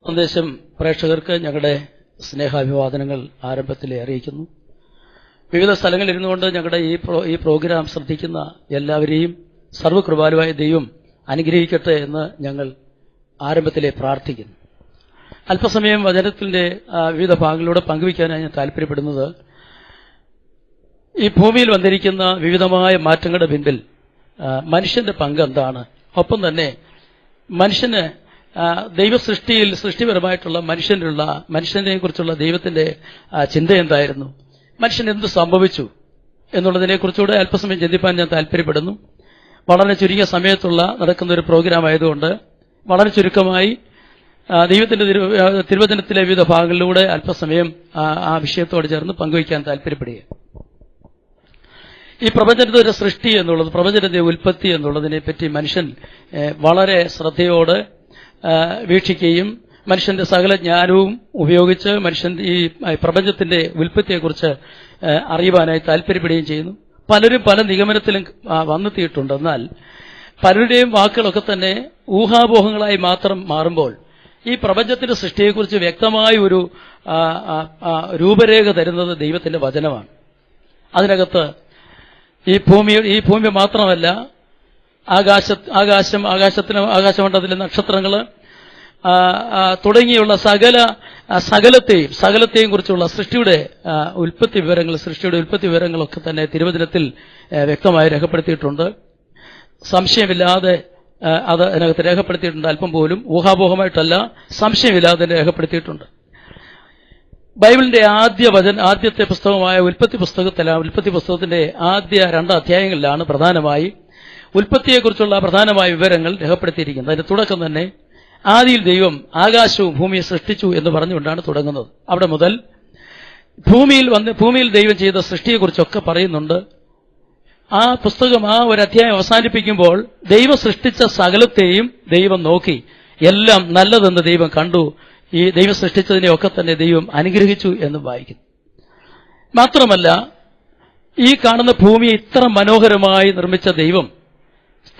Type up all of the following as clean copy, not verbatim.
സന്ദേശം പ്രേക്ഷകർക്ക് ഞങ്ങളുടെ സ്നേഹാഭിവാദനങ്ങൾ ആരംഭത്തിലെ അറിയിക്കുന്നു. വിവിധ സ്ഥലങ്ങളിൽ ഇരുന്നുകൊണ്ട് ഞങ്ങളുടെ ഈ പ്രോഗ്രാം ശ്രദ്ധിക്കുന്ന എല്ലാവരെയും സർവ്വകൃപാലുവായ ദൈവം അനുഗ്രഹിക്കട്ടെ എന്ന് ഞങ്ങൾ ആരംഭത്തിലെ പ്രാർത്ഥിക്കുന്നു. അല്പസമയം വചനത്തിന്റെ വിവിധ ഭാഗങ്ങളിലൂടെ പങ്കുവയ്ക്കാനാണ് ഞാൻ താല്പര്യപ്പെടുന്നത്. ഈ ഭൂമിയിൽ വന്നിരിക്കുന്ന വിവിധമായ മാറ്റങ്ങളുടെ പിൻപിൽ മനുഷ്യന്റെ പങ്ക് എന്താണ്, ഒപ്പം തന്നെ മനുഷ്യന് ദൈവസൃഷ്ടിയിൽ സൃഷ്ടിപരമായിട്ടുള്ള മനുഷ്യനെ കുറിച്ചുള്ള ദൈവത്തിന്റെ ചിന്ത എന്തായിരുന്നു, മനുഷ്യൻ എന്ത് സംഭവിച്ചു എന്നുള്ളതിനെക്കുറിച്ചുകൂടെ അല്പസമയം ചിന്തിപ്പാൻ ഞാൻ താല്പര്യപ്പെടുന്നു. വളരെ ചുരുങ്ങിയ സമയത്തുള്ള നടക്കുന്ന ഒരു പ്രോഗ്രാം ആയതുകൊണ്ട് വളരെ ചുരുക്കമായി ദൈവത്തിന്റെ തിരുവചനത്തിലെ വിവിധ ഭാഗങ്ങളിലൂടെ അല്പസമയം ആ വിഷയത്തോട് ചേർന്ന് പങ്കുവയ്ക്കാൻ താല്പര്യപ്പെടുക. ഈ പ്രപഞ്ചത്തിന്റെ സൃഷ്ടി എന്നുള്ളത്, പ്രപഞ്ചത്തിന്റെ ഉൽപ്പത്തി എന്നുള്ളതിനെ പറ്റി മനുഷ്യൻ വളരെ ശ്രദ്ധയോടെ വീക്ഷിക്കുകയും മനുഷ്യന്റെ സകല ജ്ഞാനവും ഉപയോഗിച്ച് മനുഷ്യൻ ഈ പ്രപഞ്ചത്തിന്റെ ഉൽപ്പത്തിയെക്കുറിച്ച് അറിയുവാനായി താല്പര്യപ്പെടുകയും ചെയ്യുന്നു. പലരും പല നിഗമനത്തിലും വന്നെത്തിയിട്ടുണ്ട്. എന്നാൽ പലരുടെയും വാക്കുകളൊക്കെ തന്നെ ഊഹാപോഹങ്ങളായി മാത്രം മാറുമ്പോൾ ഈ പ്രപഞ്ചത്തിന്റെ സൃഷ്ടിയെക്കുറിച്ച് വ്യക്തമായ ഒരു രൂപരേഖ തരുന്നത് ദൈവത്തിന്റെ വചനമാണ്. അതിനകത്ത് ഈ ഭൂമി മാത്രമല്ല, ആകാശമണ്ഡലത്തിലെ നക്ഷത്രങ്ങള് തുടങ്ങിയുള്ള സകലത്തെയും കുറിച്ചുള്ള സൃഷ്ടിയുടെ ഉൽപ്പത്തി വിവരങ്ങളൊക്കെ തന്നെ തിരുവചനത്തിൽ വ്യക്തമായി രേഖപ്പെടുത്തിയിട്ടുണ്ട്. സംശയമില്ലാതെ അത് അതിനകത്ത് രേഖപ്പെടുത്തിയിട്ടുണ്ട്. അല്പം പോലും ഊഹാപോഹമായിട്ടല്ല, സംശയമില്ലാതെ രേഖപ്പെടുത്തിയിട്ടുണ്ട്. ബൈബിളിന്റെ ആദ്യത്തെ പുസ്തകമായ ഉൽപ്പത്തി പുസ്തകത്തിന്റെ ആദ്യ 2 അധ്യായങ്ങളിലാണ് പ്രധാനമായി ഉൽപ്പത്തിയെക്കുറിച്ചുള്ള പ്രധാനമായ വിവരങ്ങൾ രേഖപ്പെടുത്തിയിരിക്കുന്നത്. അതിന്റെ തുടക്കം തന്നെ ആദിയിൽ ദൈവം ആകാശവും ഭൂമിയെ സൃഷ്ടിച്ചു എന്ന് പറഞ്ഞുകൊണ്ടാണ് തുടങ്ങുന്നത്. അവിടെ മുതൽ ഭൂമിയിൽ ദൈവം ചെയ്ത സൃഷ്ടിയെക്കുറിച്ചൊക്കെ പറയുന്നുണ്ട്. ആ പുസ്തകം ഒരു അധ്യായം അവസാനിപ്പിക്കുമ്പോൾ ദൈവം സൃഷ്ടിച്ച സകലത്തെയും ദൈവം നോക്കി എല്ലാം നല്ലതെന്ന് ദൈവം കണ്ടു, ഈ ദൈവം സൃഷ്ടിച്ചതിനെയൊക്കെ തന്നെ ദൈവം അനുഗ്രഹിച്ചു എന്ന് വായിക്കുന്നു. മാത്രമല്ല, ഈ കാണുന്ന ഭൂമിയെ ഇത്ര മനോഹരമായി നിർമ്മിച്ച ദൈവം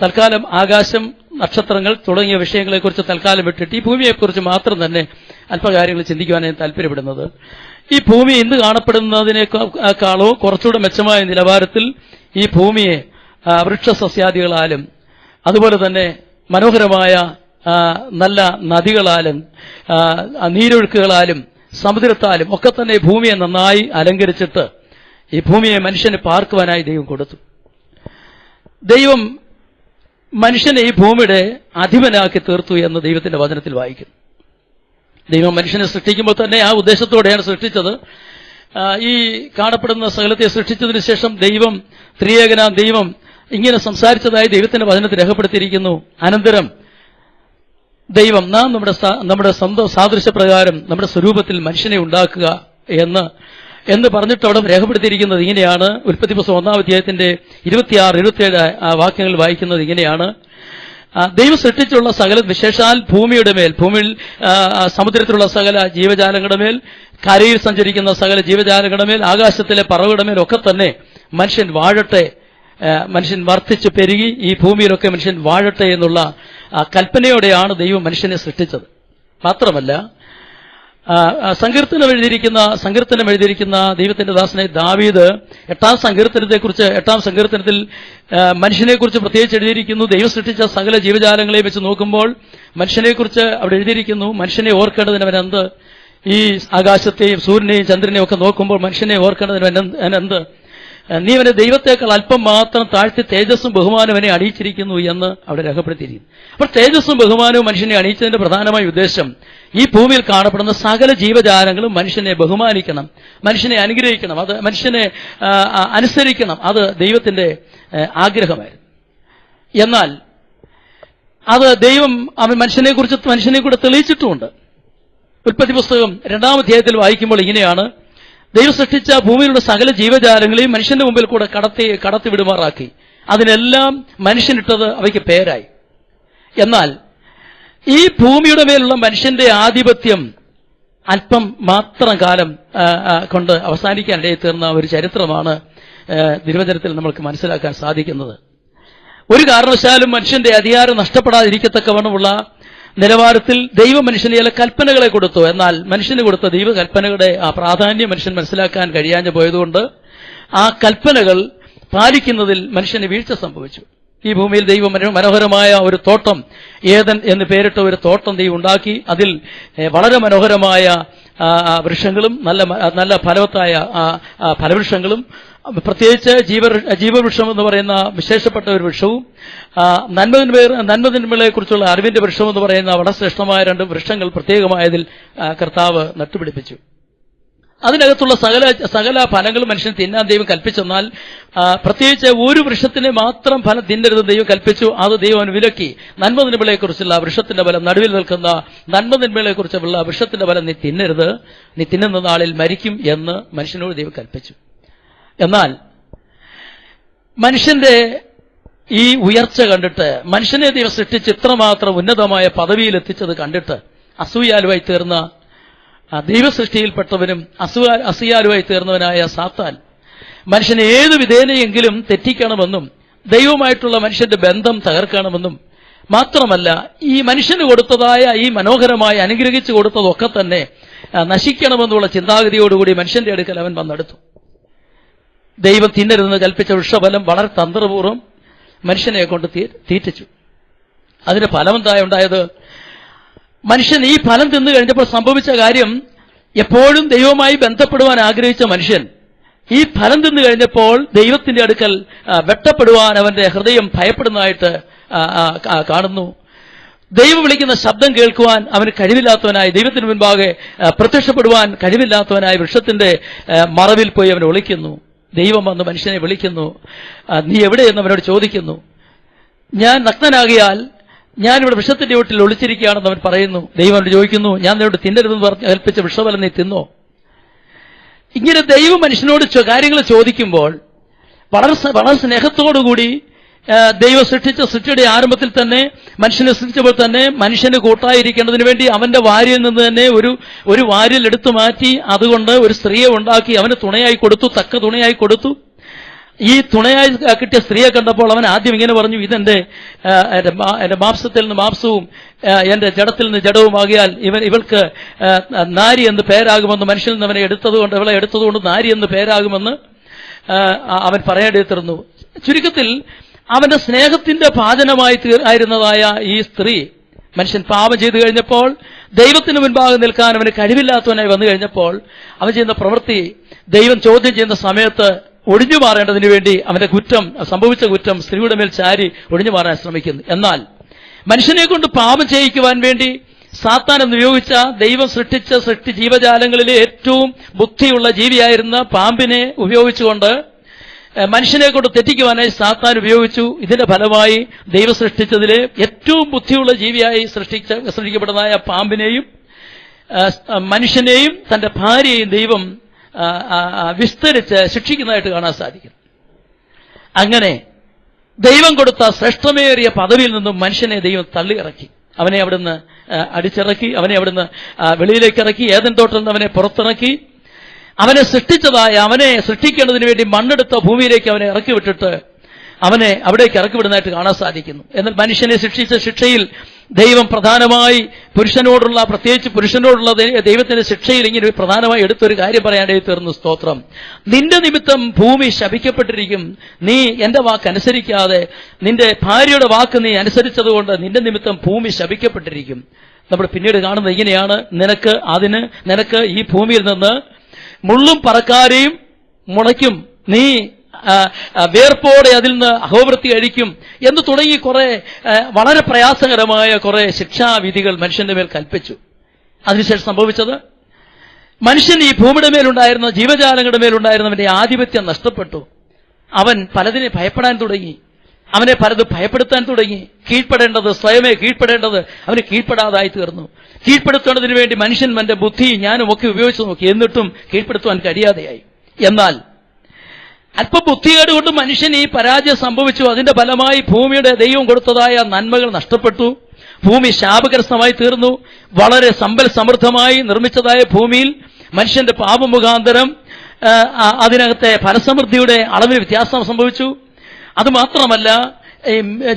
തൽക്കാലം ആകാശം, നക്ഷത്രങ്ങൾ തുടങ്ങിയ വിഷയങ്ങളെക്കുറിച്ച് തൽക്കാലം വിട്ടിട്ട് ഈ ഭൂമിയെക്കുറിച്ച് മാത്രം തന്നെ അല്പകാര്യങ്ങൾ ചിന്തിക്കുവാൻ ഞാൻ താല്പര്യപ്പെടുന്നത്. ഈ ഭൂമി ഇന്ന് കാണപ്പെടുന്നതിനേക്കാളോ കുറച്ചുകൂടെ മെച്ചമായ നിലവാരത്തിൽ ഈ ഭൂമിയെ വൃക്ഷസസ്യാദികളാലും അതുപോലെ തന്നെ മനോഹരമായ നല്ല നദികളാലും നീരൊഴുക്കുകളാലും സമുദ്രത്താലും ഒക്കെ തന്നെ ഭൂമിയെ നന്നായി അലങ്കരിച്ചിട്ട് ഈ ഭൂമിയെ മനുഷ്യന് പാർക്കുവാനായി ദൈവം കൊടുത്തു. ദൈവം മനുഷ്യനെ ഈ ഭൂമിയുടെ അധിപനാക്കി തീർത്തു എന്ന് ദൈവത്തിന്റെ വചനത്തിൽ വായിക്കുന്നു. ദൈവം മനുഷ്യനെ സൃഷ്ടിക്കുമ്പോൾ തന്നെ ആ ഉദ്ദേശത്തോടെയാണ് സൃഷ്ടിച്ചത്. ഈ കാണപ്പെടുന്ന സകലത്തെ സൃഷ്ടിച്ചതിന് ശേഷം ത്രിയേകനാം ദൈവം ഇങ്ങനെ സംസാരിച്ചതായി ദൈവത്തിന്റെ വചനത്തിൽ രേഖപ്പെടുത്തിയിരിക്കുന്നു. അനന്തരം ദൈവം നാം നമ്മുടെ സ്വന്തം സാദൃശ്യപ്രകാരം നമ്മുടെ സ്വരൂപത്തിൽ മനുഷ്യനെ ഉണ്ടാക്കുക എന്ന് പറഞ്ഞിട്ട് അവിടെ രേഖപ്പെടുത്തിയിരിക്കുന്നത് ഇങ്ങനെയാണ്. ഉൽപ്പത്തി പുസ്തകം 1-ാം അധ്യായത്തിന്റെ 26-27 വാക്യങ്ങൾ വായിക്കുന്നത് ഇങ്ങനെയാണ്: ദൈവം സൃഷ്ടിച്ചുള്ള സകല വിശേഷാൽ ഭൂമിയിൽ സമുദ്രത്തിലുള്ള സകല ജീവജാലങ്ങളുടെ മേൽ, കരയിൽ സഞ്ചരിക്കുന്ന സകല ജീവജാലങ്ങളുടെ മേൽ, ആകാശത്തിലെ പറവയുടെ മേൽ ഒക്കെ തന്നെ മനുഷ്യൻ വാഴട്ടെ, മനുഷ്യൻ വർദ്ധിച്ചു പെരുകി ഈ ഭൂമിയിലൊക്കെ മനുഷ്യൻ വാഴട്ടെ എന്നുള്ള കൽപ്പനയോടെയാണ് ദൈവം മനുഷ്യനെ സൃഷ്ടിച്ചത്. മാത്രമല്ല, സങ്കീർത്തനം എഴുതിയിരിക്കുന്ന ദൈവത്തിന്റെ ദാസനായ ദാവീദ് 8-ാം സങ്കീർത്തനത്തിൽ മനുഷ്യനെക്കുറിച്ച് പ്രത്യേകിച്ച് എഴുതിയിരിക്കുന്നു. ദൈവം സൃഷ്ടിച്ച സകല ജീവജാലങ്ങളെ വെച്ച് നോക്കുമ്പോൾ മനുഷ്യനെക്കുറിച്ച് അവിടെ എഴുതിയിരിക്കുന്നു. മനുഷ്യനെ ഓർക്കേണ്ടതിനവനെന്ത്, ഈ ആകാശത്തെയും സൂര്യനെയും ചന്ദ്രനെയും ഒക്കെ നോക്കുമ്പോൾ മനുഷ്യനെ ഓർക്കേണ്ടതിനെന്ത്, നീ അവനെ ദൈവത്തെക്കാൾ അല്പം മാത്രം താഴ്ത്തി തേജസ്സും ബഹുമാനവും അവനെ അണിയിച്ചിരിക്കുന്നു എന്ന് അവിടെ രേഖപ്പെടുത്തിയിരിക്കുന്നു. അപ്പോൾ തേജസ്സും ബഹുമാനവും മനുഷ്യനെ അണിയിച്ചതിന്റെ പ്രധാനമായ ഉദ്ദേശം ഈ ഭൂമിയിൽ കാണപ്പെടുന്ന സകല ജീവജാലങ്ങളും മനുഷ്യനെ ബഹുമാനിക്കണം, മനുഷ്യനെ അനുഗ്രഹിക്കണം, അത് മനുഷ്യനെ അനുസരിക്കണം. അത് ദൈവത്തിന്റെ ആഗ്രഹമായിരുന്നു. എന്നാൽ അത് ദൈവം മനുഷ്യനെ കൂടെ തെളിയിച്ചിട്ടുമുണ്ട്. ഉൽപ്പത്തി പുസ്തകം 2-ാം അധ്യായത്തിൽ വായിക്കുമ്പോൾ ഇങ്ങനെയാണ്: ദൈവം സൃഷ്ടിച്ച ഭൂമിയിലുള്ള സകല ജീവജാലങ്ങളെയും മനുഷ്യന്റെ മുമ്പിൽ കൂടെ കടത്തിവിടുമാറാക്കി, അതിനെല്ലാം മനുഷ്യനിട്ടത് അവയ്ക്ക് പേരായി. എന്നാൽ ഈ ഭൂമിയുടെ മേലുള്ള മനുഷ്യന്റെ ആധിപത്യം അല്പം മാത്രം കാലം കൊണ്ട് അവസാനിക്കാനിടയിൽ തീർന്ന ഒരു ചരിത്രമാണ് തിരുവചനത്തിൽ നമ്മൾക്ക് മനസ്സിലാക്കാൻ സാധിക്കുന്നത്. ഒരു കാരണവശാലും മനുഷ്യന്റെ അധികാരം നഷ്ടപ്പെടാതിരിക്കത്തക്കവണ്ണമുള്ള നിലവാരത്തിൽ ദൈവം മനുഷ്യന് ചില കൽപ്പനകളെ കൊടുത്തു. എന്നാൽ മനുഷ്യന് കൊടുത്ത ദൈവകൽപ്പനകളുടെ ആ പ്രാധാന്യം മനുഷ്യൻ മനസ്സിലാക്കാൻ കഴിയാഞ്ഞു പോയതുകൊണ്ട് ആ കൽപ്പനകൾ പാലിക്കുന്നതിൽ മനുഷ്യന് വീഴ്ച സംഭവിച്ചു. ഈ ഭൂമിയിൽ ദൈവം മനോഹരമായ ഒരു തോട്ടം, ഏദൻ എന്ന് പേരിട്ട ഒരു തോട്ടം ദൈവം ഉണ്ടാക്കി. അതിൽ വളരെ മനോഹരമായ വൃക്ഷങ്ങളും നല്ല ഫലവത്തായ ഫലവൃക്ഷങ്ങളും, പ്രത്യേകിച്ച് ജീവവൃക്ഷം എന്ന് പറയുന്ന വിശേഷപ്പെട്ട ഒരു വൃക്ഷവും, നന്മതിന്മകളെ കുറിച്ചുള്ള അറിവിന്റെ വൃക്ഷം എന്ന് പറയുന്ന വളരെ ശ്രേഷ്ഠമായ 2 വൃക്ഷങ്ങൾ പ്രത്യേകമായതിൽ കർത്താവ് നട്ടുപിടിപ്പിച്ചു. അതിനകത്തുള്ള സകല ഫലങ്ങളും മനുഷ്യൻ തിന്നാൻ ദൈവം കൽപ്പിച്ചെന്നാൽ പ്രത്യേകിച്ച് ഒരു വൃക്ഷത്തിന് മാത്രം ഫലം തിന്നരുത് ദൈവം കൽപ്പിച്ചു. അത് ദൈവം അവന് വിലക്കി. നന്മതിന്മകളെക്കുറിച്ചുള്ള വൃക്ഷത്തിന്റെ ഫലം, നടുവിൽ നിൽക്കുന്ന നന്മതിന്മകളെക്കുറിച്ചുള്ള വൃക്ഷത്തിന്റെ ഫലം നീ തിന്നരുത്, നീ തിന്നുന്ന നാളിൽ മരിക്കും എന്ന് മനുഷ്യനോട് ദൈവം കൽപ്പിച്ചു. എന്നാൽ മനുഷ്യന്റെ ഈ ഉയർച്ച കണ്ടിട്ട്, മനുഷ്യനെ ദൈവം സൃഷ്ടിച്ച് ഇത്രമാത്രം ഉന്നതമായ പദവിയിൽ എത്തിച്ചത് കണ്ടിട്ട് അസൂയാലുവായി തീർന്ന ദൈവസൃഷ്ടിയിൽപ്പെട്ടവനും അസൂയാലുവായി തീർന്നവനായ സാത്താൻ മനുഷ്യനെ ഏതു വിധേനയെങ്കിലും തെറ്റിക്കണമെന്നും ദൈവമായിട്ടുള്ള മനുഷ്യന്റെ ബന്ധം തകർക്കണമെന്നും മാത്രമല്ല ഈ മനുഷ്യന് കൊടുത്തതായ ഈ മനോഹരമായി അനുഗ്രഹിച്ചു കൊടുത്തതൊക്കെ തന്നെ നശിക്കണമെന്നുള്ള ചിന്താഗതിയോടുകൂടി മനുഷ്യന്റെ അടുക്കൽ അവൻ വന്നെടുത്തു. ദൈവം തിന്നരുതെന്ന് കൽപ്പിച്ച വൃക്ഷഫലം വളരെ തന്ത്രപൂർവ്വം മനുഷ്യനെ കൊണ്ട് തീറ്റിച്ചു. അതിന്റെ ഫലമെന്തായി ഉണ്ടായത്? മനുഷ്യൻ ഈ ഫലം തിന്നു കഴിഞ്ഞപ്പോൾ സംഭവിച്ച കാര്യം, എപ്പോഴും ദൈവവുമായി ബന്ധപ്പെടുവാൻ ആഗ്രഹിച്ച മനുഷ്യൻ ഈ ഫലം തിന്നു കഴിഞ്ഞപ്പോൾ ദൈവത്തിന്റെ അടുക്കൽ വെട്ടപ്പെടുവാൻ അവന്റെ ഹൃദയം ഭയപ്പെടുന്നതായിട്ട് കാണുന്നു. ദൈവം വിളിക്കുന്ന ശബ്ദം കേൾക്കുവാൻ അവന് കഴിവില്ലാത്തവനായി, ദൈവത്തിന് മുൻപാകെ പ്രത്യക്ഷപ്പെടുവാൻ കഴിവില്ലാത്തവനായി വൃക്ഷത്തിന്റെ മറവിൽ പോയി അവൻ ഒളിക്കുന്നു. ദൈവം വന്ന് മനുഷ്യനെ വിളിക്കുന്നു. നീ എവിടെയെന്ന് അവനോട് ചോദിക്കുന്നു. ഞാൻ നഗ്നനാകിയാൽ ഞാനിവിടെ വൃക്ഷത്തിന്റെ വീട്ടിൽ ഒളിച്ചിരിക്കുകയാണെന്ന് അവൻ പറയുന്നു. ദൈവം അവനോട് ചോദിക്കുന്നു, ഞാൻ നിന്നോട് തിന്നരുതെന്ന് പറഞ്ഞ് കൽപ്പിച്ച വൃക്ഷഫലം നീ തിന്നോ? ഇങ്ങനെ ദൈവം മനുഷ്യനോട് കാര്യങ്ങൾ ചോദിക്കുമ്പോൾ വളരെ സ്നേഹത്തോടുകൂടി ദൈവം സൃഷ്ടിച്ച സൃഷ്ടിയുടെ ആരംഭത്തിൽ തന്നെ, മനുഷ്യനെ സൃഷ്ടിച്ചപ്പോൾ തന്നെ മനുഷ്യന് കൂട്ടായിരിക്കേണ്ടതിന് വേണ്ടി അവന്റെ വാരിയിൽ നിന്ന് തന്നെ ഒരു വാരിൽ എടുത്തു മാറ്റി അതുകൊണ്ട് ഒരു സ്ത്രീയെ ഉണ്ടാക്കി അവന് തുണയായി കൊടുത്തു, തക്ക തുണയായി കൊടുത്തു. ഈ തുണയായി കിട്ടിയ സ്ത്രീയെ കണ്ടപ്പോൾ അവൻ ആദ്യം ഇങ്ങനെ പറഞ്ഞു, ഇതെന്റെ മാംസത്തിൽ നിന്ന് മാംസവും എന്റെ ജഡത്തിൽ നിന്ന് ജഡവുമാകിയാൽ ഇവൾക്ക് നാരി എന്ന് പേരാകുമെന്ന്, മനുഷ്യനിൽ നിന്ന് അവനെ എടുത്തതുകൊണ്ട്, ഇവളെ എടുത്തതുകൊണ്ട് നാരി എന്ന് പേരാകുമെന്ന് അവൻ പറയേണ്ടിത്തീർന്നു. ചുരുക്കത്തിൽ അവന്റെ സ്നേഹത്തിന്റെ ഭാജനമായി ആയിരുന്നതായ ഈ സ്ത്രീ മനുഷ്യൻ പാപം ചെയ്തു കഴിഞ്ഞപ്പോൾ, ദൈവത്തിന് മുൻപാകെ നിൽക്കാൻ അവന് കഴിവില്ലാത്തവനായി വന്നു കഴിഞ്ഞപ്പോൾ അവൻ ചെയ്യുന്ന പ്രവൃത്തി, ദൈവം ചോദ്യം ചെയ്യുന്ന സമയത്ത് ഒഴിഞ്ഞു മാറേണ്ടതിന് വേണ്ടി അവന്റെ സംഭവിച്ച കുറ്റം സ്ത്രീയുടെ മേൽ ചാരി ഒഴിഞ്ഞു മാറാൻ ശ്രമിക്കുന്നു. എന്നാൽ മനുഷ്യനെ കൊണ്ട് പാപം ചെയ്യിക്കുവാൻ വേണ്ടി സാത്താൻ എന്ന് ഉപയോഗിച്ച ദൈവം സൃഷ്ടിച്ച ജീവജാലങ്ങളിലെ ഏറ്റവും ബുദ്ധിയുള്ള ജീവിയായിരുന്ന പാമ്പിനെ ഉപയോഗിച്ചുകൊണ്ട് മനുഷ്യനെ കൊണ്ട് തെറ്റിക്കുവാനായി സാത്താൻ ഉപയോഗിച്ചു. ഇതിന്റെ ഫലമായി ദൈവം സൃഷ്ടിച്ചതിലെ ഏറ്റവും ബുദ്ധിയുള്ള ജീവിയായി സൃഷ്ടിക്കപ്പെടുന്നതായ പാമ്പിനെയും മനുഷ്യനെയും തന്റെ ഭാര്യയെയും ദൈവം വിസ്തരിച്ച് ശിക്ഷിക്കുന്നതായിട്ട് കാണാൻ സാധിക്കും. അങ്ങനെ ദൈവം കൊടുത്ത ശ്രേഷ്ഠമേറിയ പദവിയിൽ നിന്നും മനുഷ്യനെ ദൈവം തള്ളിയിറക്കി. അവനെ അവിടുന്ന് അടിച്ചിറക്കി, അവനെ അവിടുന്ന് വെളിയിലേക്ക് ഇറക്കി, ഏദൻ തോട്ടത്തിൽ നിന്ന് അവനെ പുറത്തിറക്കി. അവനെ സൃഷ്ടിക്കേണ്ടതിന് വേണ്ടി മണ്ണെടുത്ത ഭൂമിയിലേക്ക് അവനെ ഇറക്കി വിട്ടിട്ട് അവനെ അവിടേക്ക് ഇറക്കി വിടുന്നതായിട്ട് കാണാൻ സാധിക്കുന്നു. എന്നാൽ മനുഷ്യനെ ശിക്ഷിച്ച ശിക്ഷയിൽ ദൈവം പ്രധാനമായി പ്രത്യേകിച്ച് പുരുഷനോടുള്ള ദൈവത്തിന്റെ ശിക്ഷയിൽ ഇങ്ങനെ പ്രധാനമായി എടുത്തൊരു കാര്യം പറയാനായി തീർന്നു. സ്തോത്രം. നിന്റെ നിമിത്തം ഭൂമി ശപിക്കപ്പെട്ടിരിക്കും. നീ എന്റെ വാക്ക് അനുസരിക്കാതെ നിന്റെ ഭാര്യയുടെ വാക്ക് നീ അനുസരിച്ചതുകൊണ്ട് നിന്റെ നിമിത്തം ഭൂമി ശപിക്കപ്പെട്ടിരിക്കും. നമ്മൾ പിന്നീട് കാണുന്നത് ഇങ്ങനെയാണ്, നിനക്ക് ഈ ഭൂമിയിൽ നിന്ന് മുള്ളും പറക്കാരെയും മുളയ്ക്കും, നീ വേർപ്പോടെ അതിൽ നിന്ന് അഹോവൃത്തി അഴിക്കും എന്ന് തുടങ്ങി വളരെ പ്രയാസകരമായ കുറെ ശിക്ഷാവിധികൾ മനുഷ്യന്റെ മേൽ കൽപ്പിച്ചു. അതിനുശേഷം സംഭവിച്ചത്, മനുഷ്യൻ ഈ ഭൂമിയുടെ മേലുണ്ടായിരുന്ന ജീവജാലങ്ങളുടെ മേലുണ്ടായിരുന്നവന്റെ ആധിപത്യം നഷ്ടപ്പെട്ടു. അവൻ പലതിനെ ഭയപ്പെടാൻ തുടങ്ങി, അവനെ പലതും ഭയപ്പെടുത്താൻ തുടങ്ങി. സ്വയമേ കീഴ്പ്പെടേണ്ടത് അവന് കീഴ്പ്പെടാതായി തീർന്നു. കീഴ്പ്പെടുത്തേണ്ടതിന് വേണ്ടി മനുഷ്യൻ തന്റെ ബുദ്ധി ഞാനും ഒക്കെ ഉപയോഗിച്ചു നോക്കി, എന്നിട്ടും കീഴ്പ്പെടുത്തുവാൻ കഴിയാതെയായി. എന്നാൽ അല്പബുദ്ധികേട് കൊണ്ട് മനുഷ്യൻ ഈ പരാജയം സംഭവിച്ചു. അതിന്റെ ഫലമായി ഭൂമിയുടെ ദൈവം കൊടുത്തതായ നന്മകൾ നഷ്ടപ്പെട്ടു. ഭൂമി ശാപഗ്രസ്തമായി തീർന്നു. വളരെ സമൃദ്ധമായി നിർമ്മിച്ചതായ ഭൂമിയിൽ മനുഷ്യന്റെ പാപമുഖാന്തരം അതിനകത്തെ ഫലസമൃദ്ധിയുടെ അളവിൽ വ്യത്യാസം സംഭവിച്ചു. അതുമാത്രമല്ല,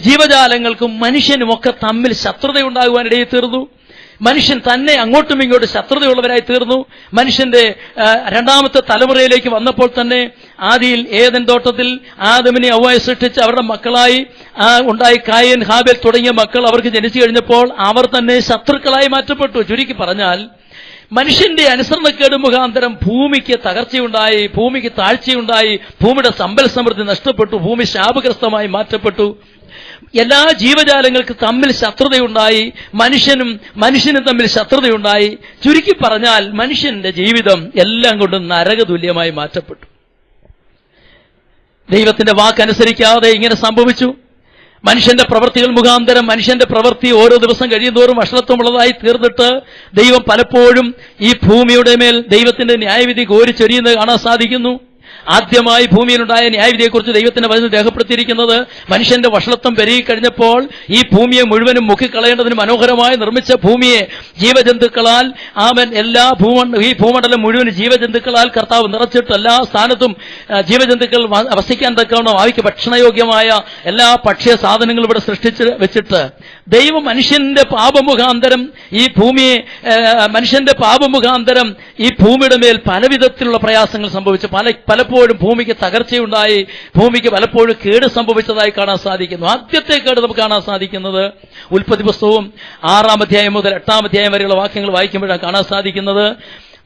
ജീവജാലങ്ങൾക്കും മനുഷ്യനുമൊക്കെ തമ്മിൽ ശത്രുതയുണ്ടാകുവാനിടയിൽ തീർന്നു. മനുഷ്യൻ തന്നെ അങ്ങോട്ടും ഇങ്ങോട്ടും ശത്രുതയുള്ളവരായി തീർന്നു. മനുഷ്യന്റെ രണ്ടാമത്തെ തലമുറയിലേക്ക് വന്നപ്പോൾ തന്നെ ആദിയിൽ ഏദൻ തോട്ടത്തിൽ ആദമിനെ ഹവ്വയെ സൃഷ്ടിച്ച് അവരുടെ മക്കളായി ഉണ്ടായി കായൻ ഹാബേൽ തുടങ്ങിയ മക്കൾ അവർക്ക് ജനിച്ചു കഴിഞ്ഞപ്പോൾ അവർ തന്നെ ശത്രുക്കളായി മാറ്റപ്പെട്ടു. ചുരുക്കി പറഞ്ഞാൽ മനുഷ്യന്റെ അനുസരണക്കേട് മുഖാന്തരം ഭൂമിക്ക് തകർച്ചയുണ്ടായി, ഭൂമിക്ക് താഴ്ചയുണ്ടായി, ഭൂമിയുടെ സമ്പൽ സമൃദ്ധി നഷ്ടപ്പെട്ടു, ഭൂമി ശാപഗ്രസ്തമായി മാറ്റപ്പെട്ടു. എല്ലാ ജീവജാലങ്ങൾക്ക് തമ്മിൽ ശത്രുതയുണ്ടായി, മനുഷ്യനും തമ്മിൽ ശത്രുതയുണ്ടായി. ചുരുക്കി പറഞ്ഞാൽ മനുഷ്യന്റെ ജീവിതം എല്ലാം കൊണ്ടും നരകതുല്യമായി മാറ്റപ്പെട്ടു. ദൈവത്തിന്റെ വാക്കനുസരിക്കാതെ ഇങ്ങനെ സംഭവിച്ചു. മനുഷ്യന്റെ പ്രവൃത്തികൾ മുഖാന്തരം മനുഷ്യന്റെ പ്രവൃത്തി ഓരോ ദിവസം കഴിയുന്തോറും വഷളത്വമുള്ളതായി തീർന്നിട്ട് ദൈവം പലപ്പോഴും ഈ ഭൂമിയുടെ മേൽ ദൈവത്തിന്റെ ന്യായവിധി കോരിച്ചൊരിയുന്നത് കാണാൻ സാധിക്കുന്നു. ആദ്യമായി ഭൂമിയിലുണ്ടായ ന്യായവിധിയെക്കുറിച്ച് ദൈവത്തിന്റെ വചനം രേഖപ്പെടുത്തിയിരിക്കുന്നത് മനുഷ്യന്റെ വഷളത്വം പെരുകിക്കഴിഞ്ഞപ്പോൾ ഈ ഭൂമിയെ മുഴുവനും മുക്കിക്കളയേണ്ടതിന് മനോഹരമായി നിർമ്മിച്ച ഭൂമിയെ ജീവജന്തുക്കളാൽ ഈ ഭൂമണ്ഡലം മുഴുവൻ ജീവജന്തുക്കളാൽ കർത്താവ് നിറച്ചിട്ട് എല്ലാ സ്ഥാനത്തും ജീവജന്തുക്കൾ വസിക്കാൻ തക്കവണ്ണം അവയ്ക്ക് ഭക്ഷണയോഗ്യമായ എല്ലാ ഭക്ഷ്യ സാധനങ്ങളും ഇവിടെ സൃഷ്ടിച്ച് വെച്ചിട്ട് ദൈവം മനുഷ്യന്റെ പാപമുഖാന്തരം ഈ ഭൂമിയുടെ മേൽ പലവിധത്തിലുള്ള പ്രയാസങ്ങൾ സംഭവിച്ചു. പലപ്പോഴും ഭൂമിക്ക് തകർച്ചയുണ്ടായി, ഭൂമിക്ക് പലപ്പോഴും കേട് സംഭവിച്ചതായി കാണാൻ സാധിക്കുന്നു. ആദ്യത്തെ കേട് നമുക്ക് കാണാൻ സാധിക്കുന്നത് ഉൽപ്പത്തി പുസ്തകവും 6-ാം അധ്യായം മുതൽ 8-ാം അധ്യായം വരെയുള്ള വാക്യങ്ങൾ വായിക്കുമ്പോഴാണ് കാണാൻ സാധിക്കുന്നത്.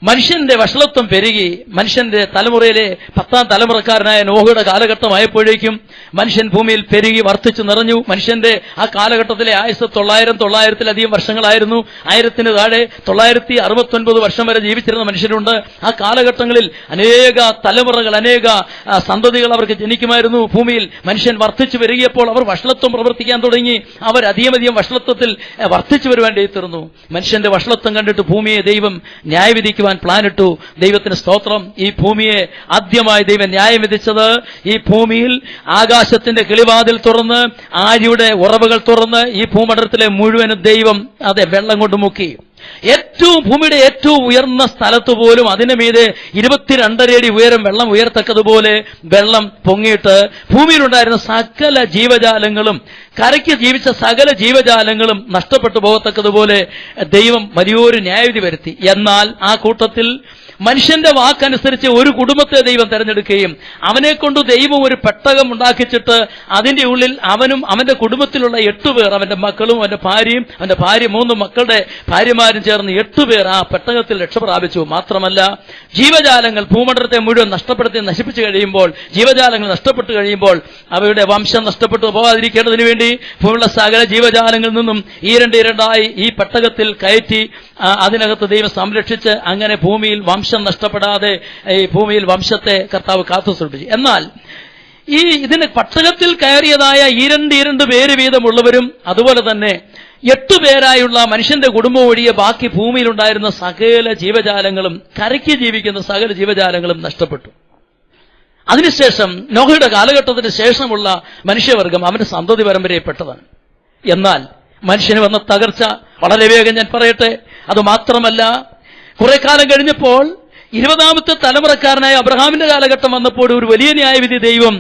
മനുഷ്യന്റെ വഷളത്വം പെരുകി. മനുഷ്യന്റെ തലമുറയിലെ 10-ാം തലമുറക്കാരനായ നോഹയുടെ കാലഘട്ടമായപ്പോഴേക്കും മനുഷ്യൻ ഭൂമിയിൽ പെരുകി വർദ്ധിച്ചു നിറഞ്ഞു. മനുഷ്യന്റെ ആ കാലഘട്ടത്തിലെ ആയുസ് 900-1000-ലധികം വർഷങ്ങളായിരുന്നു. 1000-ന് താഴെ 969 വർഷം വരെ ജീവിച്ചിരുന്ന മനുഷ്യരുണ്ട്. ആ കാലഘട്ടങ്ങളിൽ അനേക തലമുറകൾ, അനേക സന്തതികൾ അവർക്ക് ജനിക്കുമായിരുന്നു. ഭൂമിയിൽ മനുഷ്യൻ വർദ്ധിച്ചു വരികയപ്പോൾ അവർ വഷളത്വം പ്രവർത്തിക്കാൻ തുടങ്ങി. അവർ അധികം വഷളത്വത്തിൽ വർദ്ധിച്ചു വരുവാൻ തീർന്നു. മനുഷ്യന്റെ വഷളത്വം കണ്ടിട്ട് ഭൂമിയെ ദൈവം ന്യായവിധിക്കുവാൻ പ്ലാനിട്ടു. ദൈവത്തിന് സ്തോത്രം. ഈ ഭൂമിയെ ആദ്യമായി ദൈവം ന്യായം വിധിച്ചത് ഈ ഭൂമിയിൽ ആകാശത്തിന്റെ കിളിവാതിൽ തുറന്ന് ആഴിയുടെ ഉറവുകൾ തുറന്ന് ഈ ഭൂമണ്ഡലത്തിലെ മുഴുവനും ദൈവം വെള്ളം കൊണ്ട് മുക്കി. ഭൂമിയുടെ ഏറ്റവും ഉയർന്ന സ്ഥലത്ത് പോലും അതിന് മീതെ 22.5 അടി ഉയരം വെള്ളം ഉയർത്തക്കതുപോലെ വെള്ളം പൊങ്ങിയിട്ട് ഭൂമിയിലുണ്ടായിരുന്ന സകല ജീവജാലങ്ങളും, കരയ്ക്ക് ജീവിച്ച സകല ജീവജാലങ്ങളും നഷ്ടപ്പെട്ടു പോകത്തക്കതുപോലെ ദൈവം വലിയൊരു ന്യായവിധി വരുത്തി. എന്നാൽ ആ കൂട്ടത്തിൽ മനുഷ്യന്റെ വാക്കനുസരിച്ച് ഒരു കുടുംബത്തെ ദൈവം തെരഞ്ഞെടുക്കുകയും അവനെ കൊണ്ട് ദൈവം ഒരു പെട്ടകം ഉണ്ടാക്കിച്ചിട്ട് അതിന്റെ ഉള്ളിൽ അവനും അവന്റെ കുടുംബത്തിലുള്ള 8 പേർ, അവന്റെ മക്കളും അവന്റെ ഭാര്യയും അവന്റെ ഭാര്യ 3 മക്കളുടെ ഭാര്യമാരും ചേർന്ന് 8 പേർ ആ പെട്ടകത്തിൽ രക്ഷപ്രാപിച്ചു. മാത്രമല്ല ജീവജാലങ്ങൾ ഭൂമണ്ഡലത്തെ മുഴുവൻ നശിപ്പിച്ചു കഴിയുമ്പോൾ, ജീവജാലങ്ങൾ നഷ്ടപ്പെട്ടു കഴിയുമ്പോൾ അവയുടെ വംശം നഷ്ടപ്പെട്ടു പോകാതിരിക്കേണ്ടതിന് വേണ്ടി ഭൂമിയുള്ള സകല ജീവജാലങ്ങളിൽ നിന്നും ഈരണ്ടായി ഈ പെട്ടകത്തിൽ കയറ്റി അതിനകത്ത് ദൈവം സംരക്ഷിച്ച് അങ്ങനെ ഭൂമിയിൽ വംശം നഷ്ടപ്പെടാതെ ഈ ഭൂമിയിൽ വംശത്തെ കർത്താവ് കാത്തു സൂക്ഷിച്ചു. എന്നാൽ ഇതിന് പെട്ടകത്തിൽ കയറിയതായ 2 പേര് വീതമുള്ളവരും അതുപോലെ തന്നെ 8 പേരായുള്ള മനുഷ്യന്റെ കുടുംബം ഒഴികെ ബാക്കി ഭൂമിയിലുണ്ടായിരുന്ന സകല ജീവജാലങ്ങളും, കരയ്ക്ക് ജീവിക്കുന്ന സകല ജീവജാലങ്ങളും നഷ്ടപ്പെട്ടു. അതിനുശേഷം നോഹയുടെ കാലഘട്ടത്തിന് ശേഷമുള്ള മനുഷ്യവർഗം അവന്റെ സന്തതി പരമ്പരയിൽപ്പെട്ടതാണ്. എന്നാൽ മനുഷ്യന് വന്ന തകർച്ച വളരെ വേഗം ഞാൻ പറയട്ടെ. അതുമാത്രമല്ല, കുറെ കാലം കഴിഞ്ഞപ്പോൾ 20-ാമത്തെ തലമുറക്കാരനായ അബ്രഹാമിന്റെ കാലഘട്ടം വന്നപ്പോൾ ഒരു വലിയ ന്യായവിധി ദൈവം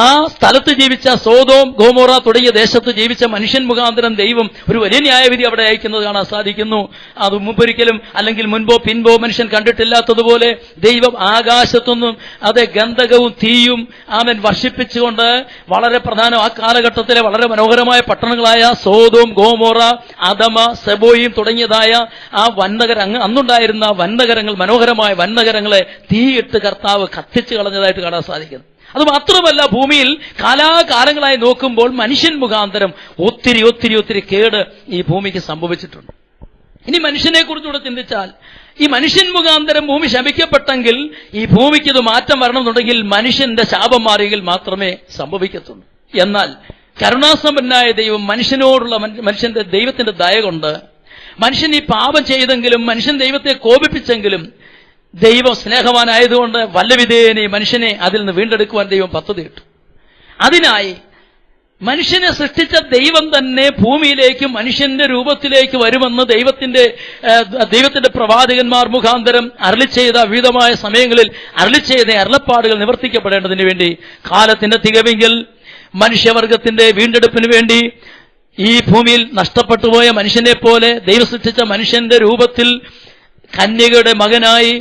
ആ സ്ഥലത്ത് ജീവിച്ച സോദോം ഗോമോറ തുടങ്ങിയ ദേശത്ത് ജീവിച്ച മനുഷ്യൻ മുഖാന്തരം ദൈവം ഒരു വലിയ ന്യായവിധി അവിടെ അയക്കുന്നത് കാണാൻ സാധിക്കുന്നു. അത് മുമ്പൊരിക്കലും അല്ലെങ്കിൽ മുൻപോ പിൻപോ മനുഷ്യൻ കണ്ടിട്ടില്ലാത്തതുപോലെ ദൈവം ആകാശത്തൊന്നും ഗന്ധകവും തീയും അവൻ വർഷിപ്പിച്ചുകൊണ്ട് വളരെ പ്രധാനം ആ കാലഘട്ടത്തിലെ വളരെ മനോഹരമായ പട്ടണങ്ങളായ സോദോം ഗോമോറ അദമ സെബോയും തുടങ്ങിയതായ ആ അന്നുണ്ടായിരുന്ന വൻനഗരങ്ങൾ, മനോഹരമായ വൻനഗരങ്ങളെ തീയിട്ട് കർത്താവ് കത്തിച്ചു കളഞ്ഞതായിട്ട് കാണാൻ സാധിക്കുന്നു. അതുമാത്രമല്ല, ഭൂമിയിൽ കാലാകാലങ്ങളായി നോക്കുമ്പോൾ മനുഷ്യൻ മുഖാന്തരം ഒത്തിരി കേട് ഈ ഭൂമിക്ക് സംഭവിച്ചിട്ടുണ്ട്. ഇനി മനുഷ്യനെ കുറിച്ചുകൂടെ ചിന്തിച്ചാൽ, ഈ മനുഷ്യൻ മുഖാന്തരം ഭൂമി ശപിക്കപ്പെട്ടെങ്കിൽ ഈ ഭൂമിക്ക് ഇത് മാറ്റം വരണമെന്നുണ്ടെങ്കിൽ മനുഷ്യന്റെ ശാപം മാറിയെങ്കിൽ മാത്രമേ സംഭവിക്കത്തുള്ളൂ. എന്നാൽ കരുണാസമ്പന്നനായ ദൈവം മനുഷ്യനോടുള്ള മനുഷ്യന്റെ ദൈവത്തിന്റെ ദയ കൊണ്ട് മനുഷ്യൻ ഈ പാപം ചെയ്തെങ്കിലും മനുഷ്യൻ ദൈവത്തെ കോപിപ്പിച്ചെങ്കിലും ദൈവം സ്നേഹവാനായതുകൊണ്ട് വല്ലവിധേയനെ മനുഷ്യനെ അതിൽ നിന്ന് വീണ്ടെടുക്കുവാൻ ദൈവം പദ്ധതിയിട്ടു. അതിനായി മനുഷ്യനെ സൃഷ്ടിച്ച ദൈവം തന്നെ ഭൂമിയിലേക്ക് മനുഷ്യന്റെ രൂപത്തിലേക്ക് വരുമെന്ന് ദൈവത്തിന്റെ പ്രവാചകന്മാർ മുഖാന്തരം അരുളിച്ചെയ്ത വിവിധമായ സമയങ്ങളിൽ അരുളിച്ചെയ്ത അരുളപ്പാടുകൾ നിവർത്തിക്കപ്പെടേണ്ടതിന് വേണ്ടി കാലത്തിന്റെ തികവെങ്കിൽ മനുഷ്യവർഗത്തിന്റെ വീണ്ടെടുപ്പിന് വേണ്ടി ഈ ഭൂമിയിൽ നഷ്ടപ്പെട്ടുപോയ മനുഷ്യനെ പോലെ ദൈവം സൃഷ്ടിച്ച മനുഷ്യന്റെ രൂപത്തിൽ കന്യകയുടെ മകനായി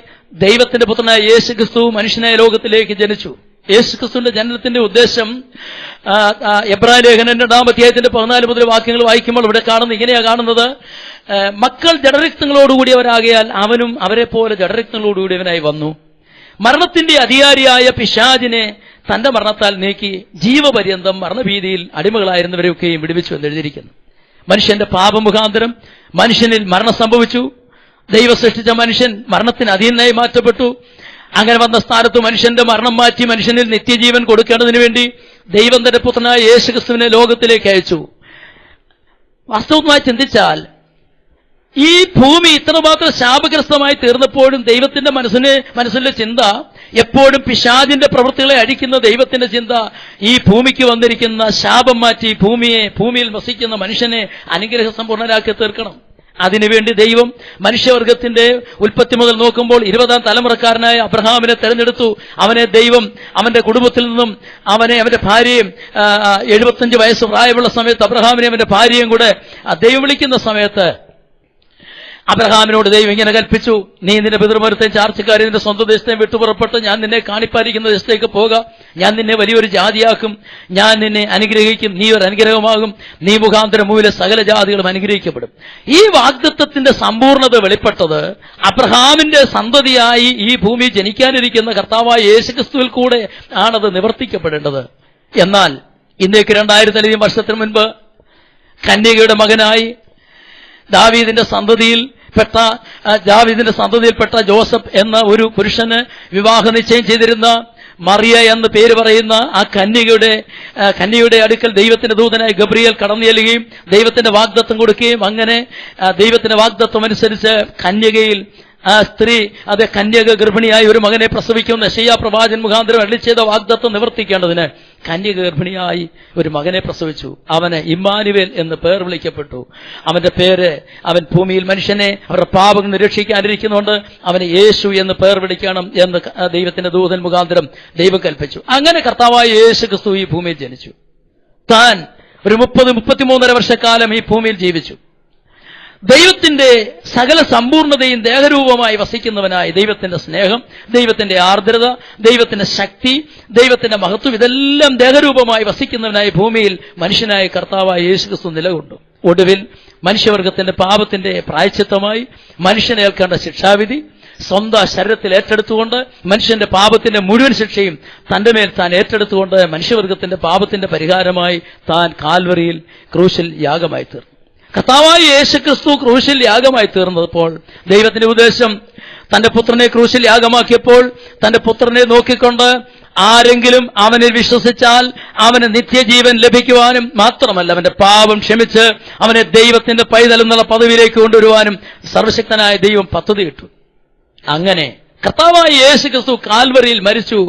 ദൈവത്തിന്റെ പുത്രനായ യേശുക്രിസ്തു മനുഷ്യനായ ലോകത്തിലേക്ക് ജനിച്ചു. യേശുക്രിസ്തുവിന്റെ ജനനത്തിന്റെ ഉദ്ദേശം എബ്രായ ലേഖനം 2-ാം അധ്യായത്തിന്റെ 14 മുതൽ വാക്യങ്ങൾ വായിക്കുമ്പോൾ ഇവിടെ ഇങ്ങനെയാണ് കാണുന്നത്. മക്കൾ ജഡരക്തങ്ങളോടുകൂടിയവരാകിയാൽ അവനും അവരെ പോലെ ജഡരക്തങ്ങളോടുകൂടിയവനായി വന്നു. മരണത്തിന്റെ അധികാരിയായ പിശാചിനെ തന്റെ മരണത്താൽ നീക്കി ജീവപര്യന്തം മരണഭീതിയിൽ അടിമകളായിരുന്നവരെയൊക്കെയും വിടുവിച്ചു എന്ന് എഴുതിയിരിക്കുന്നു. മനുഷ്യന്റെ പാപമുഖാന്തരം മനുഷ്യനിൽ മരണം സംഭവിച്ചു. ദൈവം സൃഷ്ടിച്ച മനുഷ്യൻ മരണത്തിന് അധീനനായി മാറ്റപ്പെട്ടു. അങ്ങനെ വന്ന സ്ഥാനത്ത് മനുഷ്യന്റെ മരണം മാറ്റി മനുഷ്യനിൽ നിത്യജീവൻ കൊടുക്കേണ്ടതിന് വേണ്ടി ദൈവം തന്റെ പുത്രനായ യേശുക്രിസ്തുവിനെ ലോകത്തിലേക്ക് അയച്ചു. വാസ്തവമായി ചിന്തിച്ചാൽ ഈ ഭൂമി ഇത്രമാത്രം ശാപഗ്രസ്തമായി തീർന്നപ്പോഴും ദൈവത്തിന്റെ മനസ്സിലെ ചിന്ത എപ്പോഴും പിശാചിന്റെ പ്രവൃത്തികളെ അടിക്കുന്ന ദൈവത്തിന്റെ ചിന്ത ഈ ഭൂമിക്ക് വന്നിരിക്കുന്ന ശാപം മാറ്റി ഭൂമിയിൽ വസിക്കുന്ന മനുഷ്യനെ അനുഗ്രഹ സമ്പൂർണരാക്കി തീർക്കണം. അതിനുവേണ്ടി ദൈവം മനുഷ്യവർഗത്തിന്റെ ഉൽപ്പത്തി മുതൽ നോക്കുമ്പോൾ 20-ാം തലമുറക്കാരനായ അബ്രഹാമിനെ തെരഞ്ഞെടുത്തു. അവനെ ദൈവം അവന്റെ കുടുംബത്തിൽ നിന്നും അവന്റെ ഭാര്യയും 75 വയസ്സ് പ്രായമുള്ള സമയത്ത് അബ്രഹാമിനെ അവന്റെ ഭാര്യയും കൂടെ ദൈവം വിളിക്കുന്ന സമയത്ത് അബ്രഹാമിനോട് ദൈവം ഇങ്ങനെ കൽപ്പിച്ചു, നീ നിന്റെ പിതൃമരുത്തെയും ചാർച്ചക്കാരെ നിന്റെ സ്വന്തം ദേശത്തെയും വിട്ടുപുറപ്പെട്ട് ഞാൻ നിന്നെ കാണിപ്പാലിക്കുന്ന ദേശത്തേക്ക് പോക. ഞാൻ നിന്നെ വലിയൊരു ജാതിയാക്കും, ഞാൻ നിന്നെ അനുഗ്രഹിക്കും, നീ ഒരു അനുഗ്രഹമാകും, നീ മുഖാന്തരം ഭൂമിയിലെ സകല ജാതികളും അനുഗ്രഹിക്കപ്പെടും. ഈ വാഗ്ദത്തത്തിന്റെ സമ്പൂർണ്ണത വെളിപ്പെട്ടത് അബ്രഹാമിന്റെ സന്തതിയായി ഈ ഭൂമി ജനിക്കാനിരിക്കുന്ന കർത്താവായ യേശുക്രിസ്തുവിൽ കൂടെ ആണത് നിവർത്തിക്കപ്പെടേണ്ടത്. എന്നാൽ ഇന്നേക്ക് 2000 വർഷത്തിന് മുൻപ് കന്യകയുടെ മകനായി ദാവീദിന്റെ സന്തതിയിൽപ്പെട്ട ജോസഫ് എന്ന ഒരു പുരുഷന് വിവാഹ നിശ്ചയം ചെയ്തിരുന്ന മറിയ എന്ന് പേര് പറയുന്ന ആ കന്യകയുടെ അടുക്കൽ ദൈവത്തിന്റെ ദൂതനായ ഗബ്രിയേൽ കടന്നു ചെല്ലുകയും ദൈവത്തിന്റെ വാഗ്ദത്തം കൊടുക്കുകയും അങ്ങനെ ദൈവത്തിന്റെ വാഗ്ദത്തം അനുസരിച്ച് കന്യകയിൽ ആ സ്ത്രീ കന്യക ഗർഭിണിയായി ഒരു മകനെ പ്രസവിക്കുന്ന യെശയ്യാ പ്രവാചകൻ മുഖാന്തരം അരുളിച്ചെയ്ത വാഗ്ദത്തം നിവർത്തിക്കേണ്ടതിന് കന്യക ഗർഭിണിയായി ഒരു മകനെ പ്രസവിച്ചു. അവന് ഇമ്മാനുവേൽ എന്ന് പേർ വിളിക്കപ്പെട്ടു. അവന്റെ പേര് അവൻ ഭൂമിയിൽ മനുഷ്യനെ അവരുടെ പാപങ്ങൾ നിരീക്ഷിക്കാനിരിക്കുന്നുണ്ട് അവന് യേശു എന്ന് പേർ വിളിക്കണം എന്ന് ദൈവത്തിന്റെ ദൂതൻ മുഖാന്തരം ദൈവം കൽപ്പിച്ചു. അങ്ങനെ കർത്താവായ യേശുക്രിസ്തു ഈ ഭൂമിയിൽ ജനിച്ചു. താൻ ഒരു 30-33 വർഷക്കാലം ഈ ഭൂമിയിൽ ജീവിച്ചു. ദൈവത്തിന്റെ സകല സമ്പൂർണതയും ദേഹരൂപമായി വസിക്കുന്നവനായി ദൈവത്തിന്റെ സ്നേഹം, ദൈവത്തിന്റെ ആർദ്രത, ദൈവത്തിന്റെ ശക്തി, ദൈവത്തിന്റെ മഹത്വം ഇതെല്ലാം ദേഹരൂപമായി വസിക്കുന്നവനായി ഭൂമിയിൽ മനുഷ്യനായ കർത്താവായ യേശുക്രിസ്തു നിലകൊണ്ടു. ഒടുവിൽ മനുഷ്യവർഗത്തിന്റെ പാപത്തിന്റെ പ്രായശ്ചിത്തമായി മനുഷ്യനേൽക്കേണ്ട ശിക്ഷാവിധി സ്വന്തം ശരീരത്തിൽ ഏറ്റെടുത്തുകൊണ്ട് മനുഷ്യന്റെ പാപത്തിന്റെ മുഴുവൻ ശിക്ഷയും തന്റെ മേൽ താൻ ഏറ്റെടുത്തുകൊണ്ട് മനുഷ്യവർഗത്തിന്റെ പാപത്തിന്റെ പരിഹാരമായി താൻ കാൽവറിയിൽ ക്രൂശിൽ യാഗമായി തീർന്നു. കർത്താവായ യേശുക്രിസ്തു ക്രൂശിൽ യാഗമായി തീർന്നപ്പോൾ ദൈവത്തിന്റെ ഉദ്ദേശം തന്റെ പുത്രനെ ക്രൂശിൽ യാഗമാക്കിയപ്പോൾ തന്റെ പുത്രനെ നോക്കിക്കൊണ്ട് ആരെങ്കിലും അവനിൽ വിശ്വസിച്ചാൽ അവന് നിത്യജീവൻ ലഭിക്കുവാനും മാത്രമല്ല അവന്റെ പാപം ക്ഷമിച്ച് അവനെ ദൈവത്തിന്റെ പൈതൽ എന്നുള്ള പദവിയിലേക്ക് കൊണ്ടുവരുവാനും സർവശക്തനായ ദൈവം പദ്ധതിയിട്ടു. അങ്ങനെ കർത്താവായ യേശുക്രിസ്തു കാൽവറിയിൽ മരിച്ചു.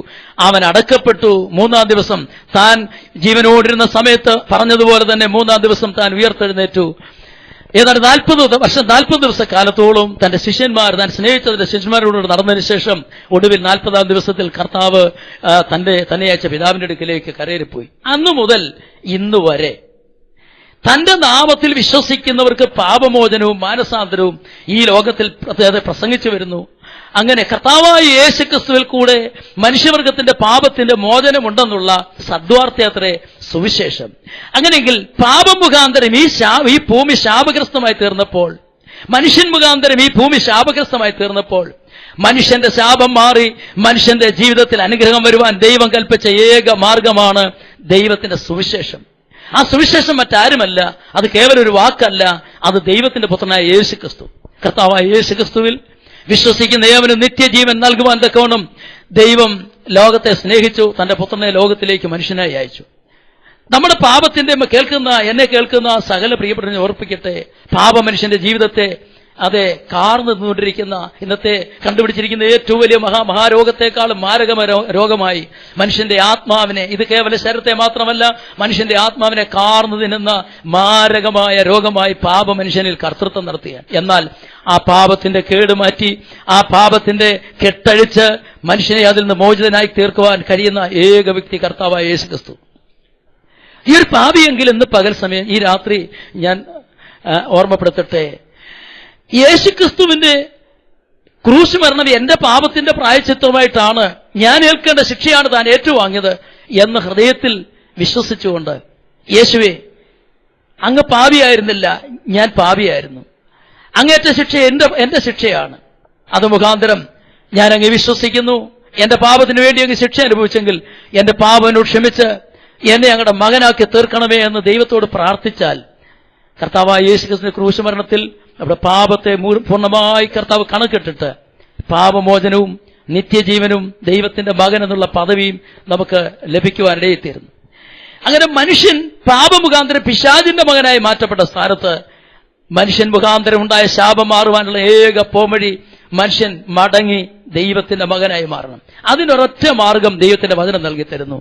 അവൻ അടക്കപ്പെട്ടു. 3-ാം ദിവസം താൻ ജീവനോടിരുന്ന സമയത്ത് പറഞ്ഞതുപോലെ തന്നെ 3-ാം ദിവസം താൻ ഉയർത്തെഴുന്നേറ്റു. ഏതാണ്ട് 40 ദിവസക്കാലത്തോളം താൻ സ്നേഹിച്ചതിന്റെ ശിഷ്യന്മാരോട് നടന്നതിന് ശേഷം ഒടുവിൽ 40-ാം ദിവസത്തിൽ കർത്താവ് തന്നെ അയച്ച പിതാവിന്റെ അടുക്കിലേക്ക് കരേറിപ്പോയി. അന്നു മുതൽ ഇന്നുവരെ തന്റെ നാമത്തിൽ വിശ്വസിക്കുന്നവർക്ക് പാപമോചനവും മാനസാന്തരവും ഈ ലോകത്തിൽ പ്രസംഗിച്ചു വരുന്നു. അങ്ങനെ കർത്താവായ യേശുക്രിസ്തുവിൽ കൂടെ മനുഷ്യവർഗത്തിന്റെ പാപത്തിന്റെ മോചനമുണ്ടെന്നുള്ള സദ്വാർത്തയത്രേ സുവിശേഷം. അങ്ങനെയെങ്കിൽ പാപം മുഖാന്തരം ഈ ഭൂമി ശാപഗ്രസ്തമായി തീർന്നപ്പോൾ, മനുഷ്യൻ മുഖാന്തരം ഈ ഭൂമി ശാപഗ്രസ്തമായി തീർന്നപ്പോൾ മനുഷ്യന്റെ ശാപം മാറി മനുഷ്യന്റെ ജീവിതത്തിൽ അനുഗ്രഹം വരുവാൻ ദൈവം കൽപ്പിച്ച ഏക മാർഗമാണ് ദൈവത്തിന്റെ സുവിശേഷം. ആ സുവിശേഷം മറ്റാരുമല്ല, അത് കേവലം ഒരു വാക്കല്ല, അത് ദൈവത്തിന്റെ പുത്രനായ യേശുക്രിസ്തു. കർത്താവായ യേശുക്രിസ്തുവിൽ വിശ്വസിക്കുന്ന ഏവനും നിത്യജീവൻ നൽകുവാൻ തക്കവണ്ണം ദൈവം ലോകത്തെ സ്നേഹിച്ചു, തന്റെ പുത്രനെ ലോകത്തിലേക്ക് മനുഷ്യനായി അയച്ചു. നമ്മുടെ പാപത്തിന്റെ എന്നെ കേൾക്കുന്ന സകല പ്രിയപ്പെട്ടവരെ ഓർപ്പിക്കട്ടെ, പാപം മനുഷ്യന്റെ ജീവിതത്തെ കാർന്നു നിന്നുകൊണ്ടിരിക്കുന്ന ഇന്നത്തെ കണ്ടുപിടിച്ചിരിക്കുന്ന ഏറ്റവും വലിയ മഹാരോഗത്തെക്കാളും മാരകമായ രോഗമായി മനുഷ്യന്റെ ആത്മാവിനെ, ഇത് കേവല ശരീരത്തെ മാത്രമല്ല മനുഷ്യന്റെ ആത്മാവിനെ കാർന്നു തിന്നുന്ന മാരകമായ രോഗമായി പാപം മനുഷ്യനിൽ കർത്തൃത്വം നടത്തിയ, എന്നാൽ ആ പാപത്തിന്റെ കേടുമാറ്റി ആ പാപത്തിന്റെ കെട്ടഴിച്ച് മനുഷ്യനെ അതിൽ നിന്ന് മോചിതനായി തീർക്കുവാൻ കഴിയുന്ന ഏക വ്യക്തി കർത്താവായ യേശുക്രിസ്തു. ഈ ഒരു പാപിയെങ്കിൽ ഇന്ന് പകൽ സമയം ഈ രാത്രി ഞാൻ ഓർമ്മപ്പെടുത്തട്ടെ, യേശുക്രിസ്തുവിന്റെ ക്രൂശ് മരണം എന്റെ പാപത്തിന്റെ പ്രായശ്ചിത്തമായിട്ടാണ്, ഞാൻ ഏൽക്കേണ്ട ശിക്ഷയാണ് താൻ ഏറ്റുവാങ്ങിയത് എന്ന് ഹൃദയത്തിൽ വിശ്വസിച്ചുകൊണ്ട്, യേശുവേ അങ്ങ് പാപിയായിരുന്നില്ല, ഞാൻ പാപിയായിരുന്നു, അങ്ങേറ്റ ശിക്ഷ എന്റെ ശിക്ഷയാണ്, അത് മുഖാന്തരം ഞാൻ അങ്ങ് വിശ്വസിക്കുന്നു, എന്റെ പാപത്തിന് വേണ്ടി അങ്ങ് ശിക്ഷ അനുഭവിച്ചെങ്കിൽ എന്റെ പാപനോട് ക്ഷമിച്ച് എന്നെ അങ്ങയുടെ മകനാക്കി തീർക്കണമേ എന്ന് ദൈവത്തോട് പ്രാർത്ഥിച്ചാൽ, കർത്താവായ യേശുക്രിസ്തുവിന്റെ ക്രൂശ് മരണത്തിൽ നമ്മുടെ പാപത്തെ പൂർണ്ണമായി കർത്താവ് കണക്കിട്ടിട്ട് പാപമോചനവും നിത്യജീവനും ദൈവത്തിന്റെ മകൻ എന്നുള്ള പദവിയും നമുക്ക് ലഭിക്കുവാനിടയിത്തീരുന്നു. അങ്ങനെ മനുഷ്യൻ പാപമുഖാന്തരം പിശാചിന്റെ മകനായി മാറ്റപ്പെട്ട സ്ഥാനത്ത് മനുഷ്യൻ മുഖാന്തരം ഉണ്ടായ ശാപം മാറുവാനുള്ള ഏക പോംവഴി മനുഷ്യൻ മടങ്ങി ദൈവത്തിന്റെ മകനായി മാറണം. അതിനൊരൊറ്റ മാർഗം ദൈവത്തിന്റെ വചനം നൽകി തരുന്നു.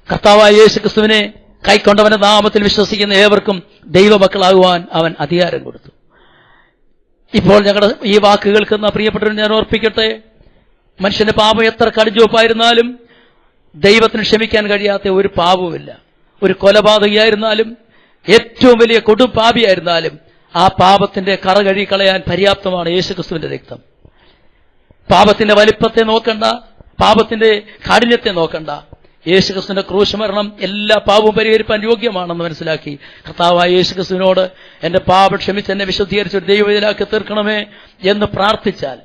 കർത്താവായ യേശുക്രിസ്തുവിനെ കൈക്കൊണ്ടവന്റെ നാമത്തിൽ വിശ്വസിക്കുന്ന ഏവർക്കും ദൈവമക്കളാകുവാൻ അവൻ അധികാരം കൊടുത്തു. ഇപ്പോൾ ഞങ്ങളുടെ ഈ വാക്ക് കേൾക്കുന്ന പ്രിയപ്പെട്ടവരെ ഞാൻ ഓർപ്പിക്കട്ടെ, മനുഷ്യന്റെ പാപം എത്ര കടുഞ്ചുവപ്പായിരുന്നാലും ദൈവത്തിന് ക്ഷമിക്കാൻ കഴിയാത്ത ഒരു പാപവുമില്ല. ഒരു കൊലപാതകയായിരുന്നാലും ഏറ്റവും വലിയ കൊടും പാപിയായിരുന്നാലും ആ പാപത്തിന്റെ കറ കഴുകിക്കളയാൻ പര്യാപ്തമാണ് യേശുക്രിസ്തുവിന്റെ രക്തം. പാപത്തിന്റെ വലിപ്പത്തെ നോക്കണ്ട, പാപത്തിന്റെ കാഠിന്യത്തെ നോക്കണ്ട. യേശുക്രിസ്തുവിന്റെ ക്രൂശ് മരണം എല്ലാ പാപവും പരിഹരിപ്പാൻ യോഗ്യമാണെന്ന് മനസ്സിലാക്കി കർത്താവായ യേശുക്രിസ്തുവിനോട് എന്റെ പാപം ക്ഷമിച്ച് എന്നെ വിശുദ്ധീകരിച്ച് ഒരു ദൈവത്തിലാക്കി തീർക്കണമേ എന്ന് പ്രാർത്ഥിച്ചാൽ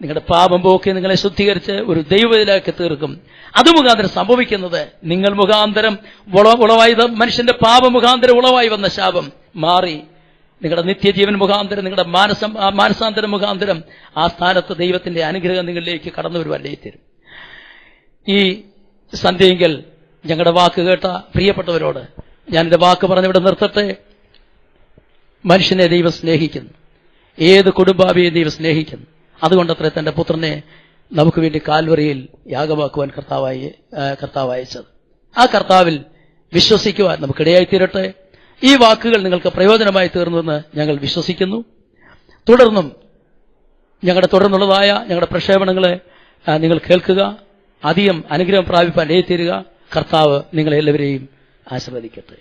നിങ്ങളുടെ പാപം പോക്കി നിങ്ങളെ ശുദ്ധീകരിച്ച് ഒരു ദൈവത്തിലാക്കി തീർക്കും. അത് മുഖാന്തരം സംഭവിക്കുന്നത് നിങ്ങൾ മുഖാന്തരം ഉളവായി മനുഷ്യന്റെ പാപമുഖാന്തരം ഉളവായി വന്ന ശാപം മാറി നിങ്ങളുടെ നിത്യജീവൻ മുഖാന്തരം നിങ്ങളുടെ മാനസാന്തരം മുഖാന്തരം ആ സ്ഥാനത്ത് ദൈവത്തിന്റെ അനുഗ്രഹം നിങ്ങളിലേക്ക് കടന്നു വരുവാൻ തരും. ഈ സന്ധ്യയെങ്കിൽ ഞങ്ങളുടെ വാക്ക് കേട്ട പ്രിയപ്പെട്ടവരോട് ഞാൻ എൻ്റെ വാക്ക് പറഞ്ഞിവിടെ നിർത്തട്ടെ. മനുഷ്യനെ ദൈവം സ്നേഹിക്കുന്നു, ഏത് കുടുംബാവിയെ ദൈവം സ്നേഹിക്കുന്നു. അതുകൊണ്ടത്രേ തന്റെ പുത്രനെ നമുക്ക് വേണ്ടി കാൽവറിയിൽ യാഗമാക്കുവാൻ കർത്താവ് അയച്ചത്. ആ കർത്താവിൽ വിശ്വസിക്കുവാൻ നമുക്കിടയായിത്തീരട്ടെ. ഈ വാക്കുകൾ നിങ്ങൾക്ക് പ്രയോജനമായി തീർന്നുവെന്ന് ഞങ്ങൾ വിശ്വസിക്കുന്നു. തുടർന്നും തുടർന്നുള്ളതായ ഞങ്ങളുടെ പ്രക്ഷേപണങ്ങളെ നിങ്ങൾ കേൾക്കുക, അധികം അനുഗ്രഹം പ്രാപിപ്പാൻ ഇടയായിത്തീരുക. കർത്താവ് നിങ്ങളെല്ലാവരെയും ആശീർവദിക്കട്ടെ.